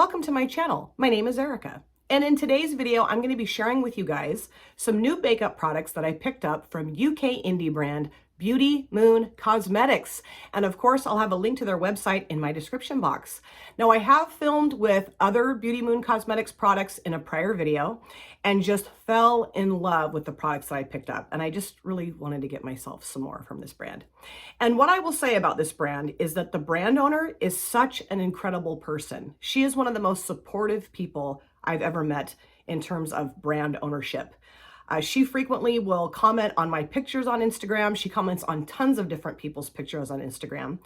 Welcome to my channel. My name is Erica, and in today's video I'm going to be sharing with you guys some new makeup products that I picked up from UK indie brand Beauty Moon Cosmetics, and of course I'll have a link to their website in my description box. Now, I have filmed with other Beauty Moon Cosmetics products in a prior video and just fell in love with the products that I picked up, and I just really wanted to get myself some more from this brand. And what I will say about this brand is that the brand owner is such an incredible person. She is one of the most supportive people I've ever met in terms of brand ownership. She frequently will comment on my pictures on Instagram. She comments on tons of different people's pictures on Instagram.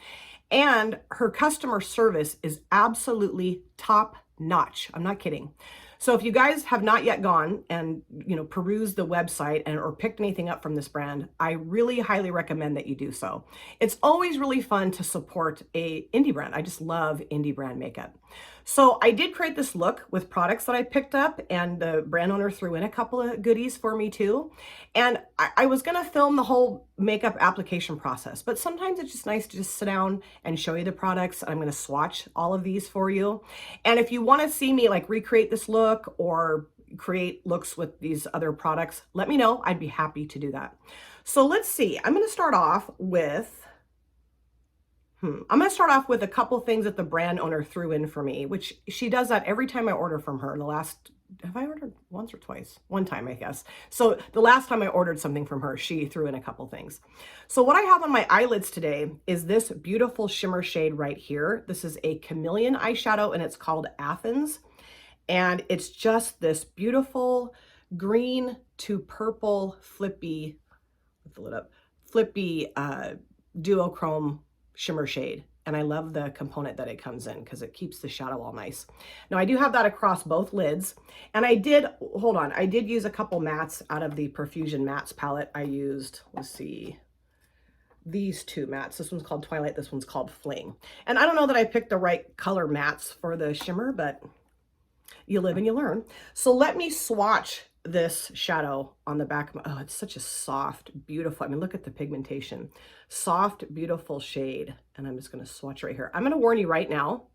And her customer service is absolutely top notch. I'm not kidding. So if you guys have not yet gone and, perused the website or picked anything up from this brand, I really highly recommend that you do so. It's always really fun to support a indie brand. I just love indie brand makeup. So I did create this look with products that I picked up, and the brand owner threw in a couple of goodies for me too. And I was gonna film the whole makeup application process, but sometimes it's just nice to just sit down and show you the products. I'm gonna swatch all of these for you. And if you wanna see me like recreate this look or create looks with these other products, let me know. I'd be happy to do that. So let's see, I'm gonna start off with a couple things that the brand owner threw in for me, which she does that every time I order from her. Have I ordered once or twice? One time, I guess. So the last time I ordered something from her, she threw in a couple things. So what I have on my eyelids today is this beautiful shimmer shade right here. This is a chameleon eyeshadow, and it's called Athens. And it's just this beautiful green to purple flippy duochrome shimmer shade. And I love the component that it comes in because it keeps the shadow all nice. Now, I do have that across both lids. And I did use a couple mattes out of the Profusion Mattes palette. I used, let's see, these two mattes. This one's called Twilight, this one's called Fling. And I don't know that I picked the right color mattes for the shimmer, but you live and you learn. So let me swatch this shadow on the back of my, oh, it's such a soft, beautiful, I mean, look at the pigmentation. Soft, beautiful shade. And I'm just gonna swatch right here. I'm gonna warn you right now,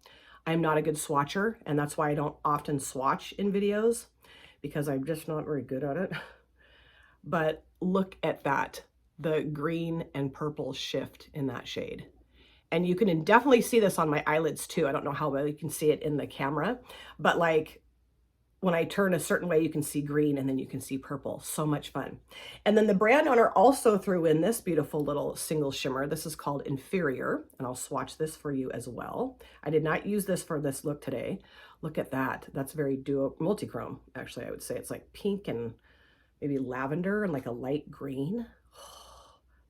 I'm not a good swatcher, and that's why I don't often swatch in videos, because I'm just not very good at it. But look at that, the green and purple shift in that shade. And you can definitely see this on my eyelids too. I don't know how well you can see it in the camera, but like when I turn a certain way, you can see green and then you can see purple. So much fun. And then the brand owner also threw in this beautiful little single shimmer. This is called Inferior, and I'll swatch this for you as well. I did not use this for this look today. Look at that. That's very multi-chrome. Actually, I would say it's like pink and maybe lavender and like a light green.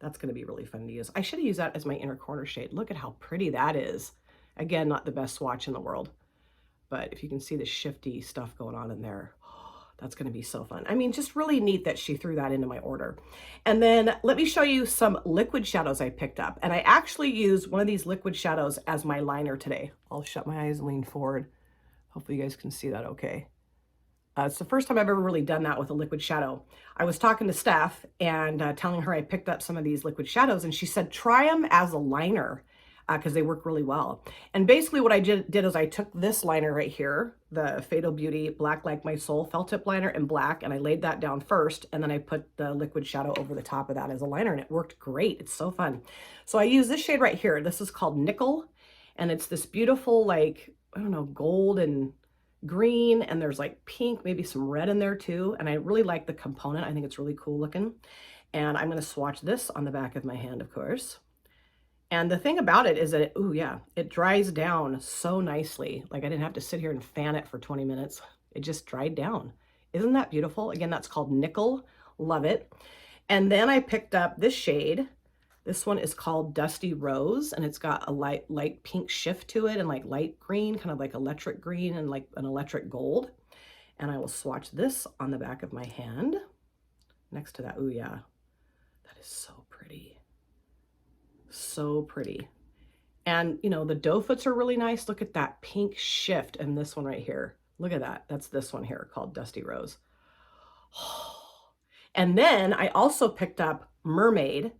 That's going to be really fun to use. I should have used that as my inner corner shade. Look at how pretty that is. Again, not the best swatch in the world, but if you can see the shifty stuff going on in there, that's going to be so fun. I mean, just really neat that she threw that into my order. And then let me show you some liquid shadows I picked up. And I actually used one of these liquid shadows as my liner today. I'll shut my eyes and lean forward. Hopefully you guys can see that okay. It's the first time I've ever really done that with a liquid shadow. I was talking to Steph and telling her I picked up some of these liquid shadows, and she said, try them as a liner because they work really well. And basically what I did is I took this liner right here, the Fatal Beauty Black Like My Soul felt tip liner in black, and I laid that down first, and then I put the liquid shadow over the top of that as a liner, and it worked great. It's so fun. So I use this shade right here. This is called Nickel, and it's this beautiful, like, I don't know, gold and green, and there's like pink, maybe some red in there too. And I really like the component. I think it's really cool looking. And I'm going to swatch this on the back of my hand, of course. And the thing about it is that it dries down so nicely. Like I didn't have to sit here and fan it for 20 minutes. It just dried down. Isn't that beautiful? Again, that's called Nickel. Love it. And then I picked up this shade. This one is called Dusty Rose, and it's got a light pink shift to it and like light green, kind of like electric green and like an electric gold. And I will swatch this on the back of my hand next to that. Ooh, yeah, that is so pretty. So pretty. And the doe foots are really nice. Look at that pink shift in this one right here. Look at that. That's this one here called Dusty Rose. And then I also picked up Mermaid.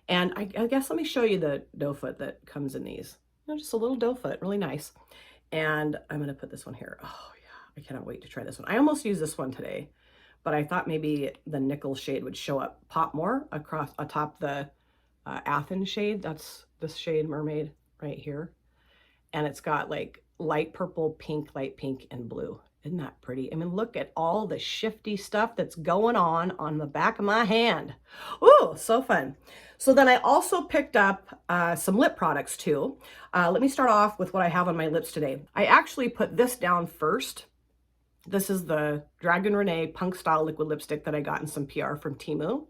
And I guess let me show you the doe foot that comes in these. Just a little doe foot, really nice. And I'm going to put this one here. Oh yeah, I cannot wait to try this one. I almost used this one today, but I thought maybe the nickel shade would show up, pop more across atop the Athens shade. That's this shade Mermaid right here. And it's got like light purple, pink, light pink, and blue. Isn't that pretty? I mean, look at all the shifty stuff that's going on the back of my hand. Ooh, so fun. So then I also picked up some lip products too. Let me start off with what I have on my lips today. I actually put this down first. This is the Dragon Renee Punk Style Liquid Lipstick that I got in some PR from Temu.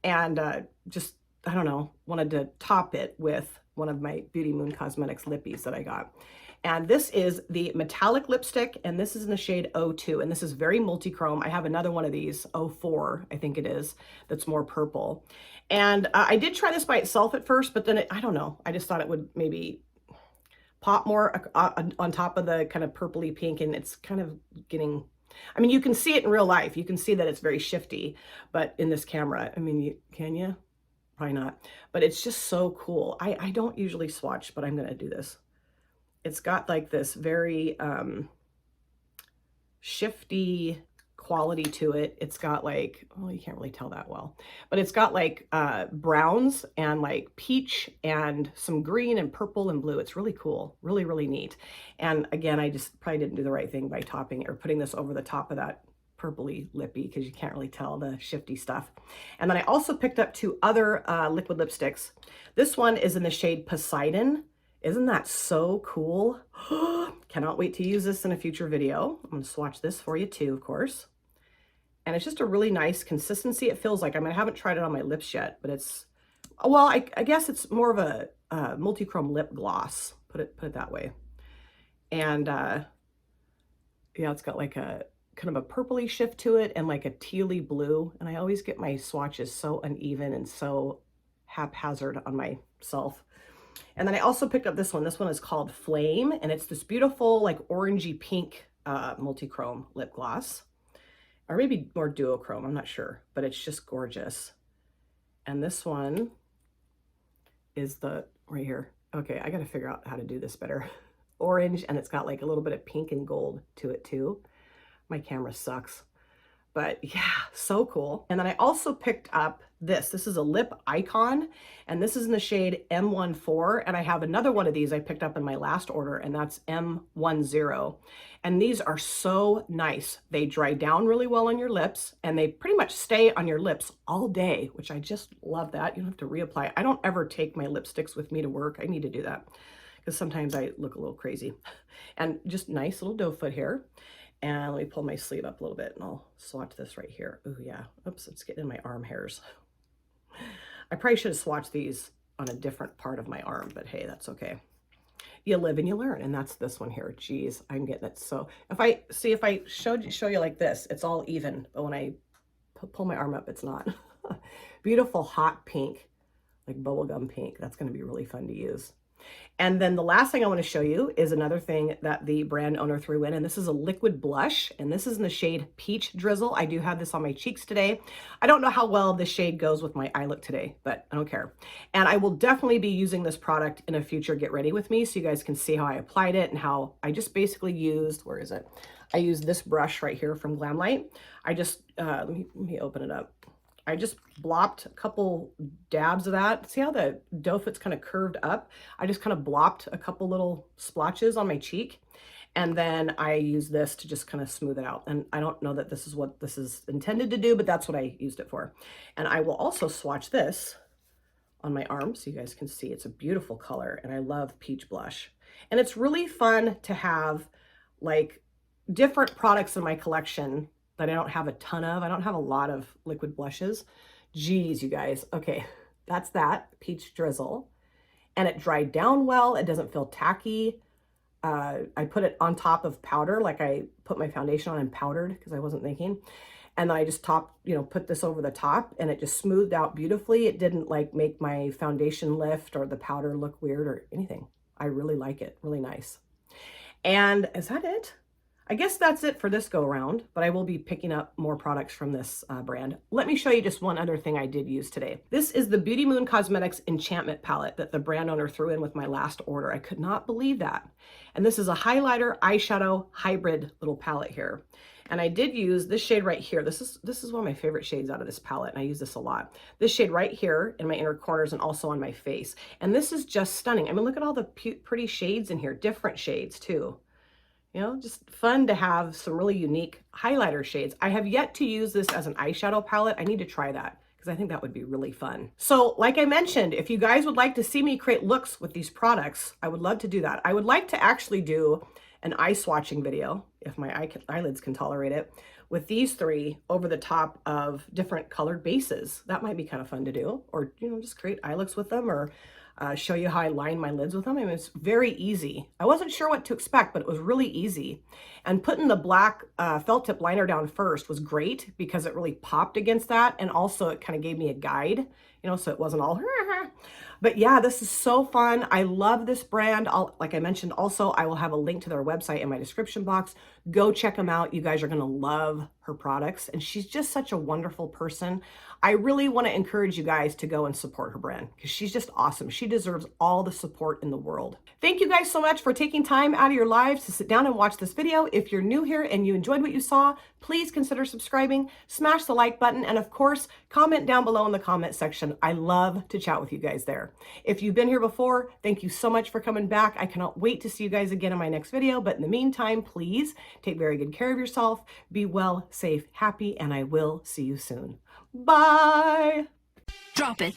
And just, I don't know, wanted to top it with one of my Beauty Moon Cosmetics lippies that I got. And this is the metallic lipstick, and this is in the shade 02, and this is very multi-chrome. I have another one of these, 04, I think it is, that's more purple. And I did try this by itself at first, but then I don't know, I just thought it would maybe pop more on top of the kind of purpley pink, and it's kind of getting, I mean, you can see it in real life. You can see that it's very shifty, but in this camera, I mean, can you? Probably not, but it's just so cool. I don't usually swatch, but I'm going to do this. It's got like this very shifty quality to it. It's got like, well, you can't really tell that well, but it's got like browns and like peach and some green and purple and blue. It's really cool, really, really neat. And again, I just probably didn't do the right thing by topping or putting this over the top of that purpley lippy because you can't really tell the shifty stuff. And then I also picked up two other liquid lipsticks. This one is in the shade Poseidon. Isn't that so cool? Cannot wait to use this in a future video. I'm going to swatch this for you too, of course. And it's just a really nice consistency. It feels like, I mean, I haven't tried it on my lips yet, but it's, well, I guess it's more of a multi-chrome lip gloss. Put it that way. And yeah, it's got like a kind of a purpley shift to it and like a tealy blue. And I always get my swatches so uneven and so haphazard on myself. And then I also picked up this one. This one is called Flame, and it's this beautiful like orangey pink multi-chrome lip gloss, or maybe more duochrome, I'm not sure, but it's just gorgeous. And this one is the, right here. Okay, I got to figure out how to do this better. Orange, and it's got like a little bit of pink and gold to it too. My camera sucks. But yeah, so cool. And then I also picked up this. This is a lip icon, and this is in the shade M14. And I have another one of these I picked up in my last order, and that's M10. And these are so nice. They dry down really well on your lips, and they pretty much stay on your lips all day, which I just love that. You don't have to reapply. I don't ever take my lipsticks with me to work. I need to do that because sometimes I look a little crazy. And just nice little doe foot here. And let me pull my sleeve up a little bit and I'll swatch this right here. Oh yeah, oops, it's getting in my arm hairs. I probably should have swatched these on a different part of my arm, but hey, that's okay. You live and you learn, and that's this one here. Geez, I'm getting it. So if I show you like this, it's all even, but when I pull my arm up, it's not. Beautiful hot pink, like bubblegum pink. That's going to be really fun to use. And then the last thing I want to show you is another thing that the brand owner threw in, and this is a liquid blush, and this is in the shade Peach Drizzle. I do have this on my cheeks today. I don't know how well this shade goes with my eye look today, but I don't care. And I will definitely be using this product in a future Get Ready With Me so you guys can see how I applied it and how I just basically used, where is it? I used this brush right here from Glamlight. I just, let me open it up. I just blopped a couple dabs of that. See how the doe foot's kind of curved up? I just kind of blopped a couple little splotches on my cheek. And then I use this to just kind of smooth it out. And I don't know that this is what this is intended to do, but that's what I used it for. And I will also swatch this on my arm so you guys can see. It's a beautiful color, and I love peach blush. And it's really fun to have like different products in my collection that I don't have a ton of. I don't have a lot of liquid blushes. Geez, you guys. Okay, that's that Peach Drizzle. And it dried down well. It doesn't feel tacky. I put it on top of powder, like I put my foundation on and powdered because I wasn't thinking. And then I just put this over the top, and it just smoothed out beautifully. It didn't like make my foundation lift or the powder look weird or anything. I really like it, really nice. And is that it? I guess that's it for this go around, but I will be picking up more products from this brand. Let me show you just one other thing I did use today. This is the Beauty Moon Cosmetics Enchantment Palette that the brand owner threw in with my last order. I could not believe that. And this is a highlighter eyeshadow hybrid little palette here. And I did use this shade right here. This is one of my favorite shades out of this palette, and I use this a lot. This shade right here in my inner corners and also on my face. And this is just stunning. I mean, look at all the pretty shades in here, different shades too. You know, just fun to have some really unique highlighter shades. I have yet to use this as an eyeshadow palette. I need to try that because I think that would be really fun. So like I mentioned, if you guys would like to see me create looks with these products, I would love to do that. I would like to actually do an eye swatching video, if my eyelids can tolerate it, with these three over the top of different colored bases. That might be kind of fun to do, or, you know, just create eye looks with them, or show you how I line my lids with them. I mean, it's very easy. I wasn't sure what to expect, but it was really easy. And putting the black felt tip liner down first was great because it really popped against that. And also it kind of gave me a guide, you know, so it wasn't all, but yeah, this is so fun. I love this brand. Like I mentioned, also, I will have a link to their website in my description box. Go check them out. You guys are going to love her products. And she's just such a wonderful person. I really want to encourage you guys to go and support her brand because she's just awesome. She deserves all the support in the world. Thank you guys so much for taking time out of your lives to sit down and watch this video. If you're new here and you enjoyed what you saw, please consider subscribing, smash the like button, and of course, comment down below in the comment section. I love to chat with you guys there. If you've been here before, thank you so much for coming back. I cannot wait to see you guys again in my next video. But in the meantime, please take very good care of yourself. Be well, safe, happy, and I will see you soon. Bye. Drop it.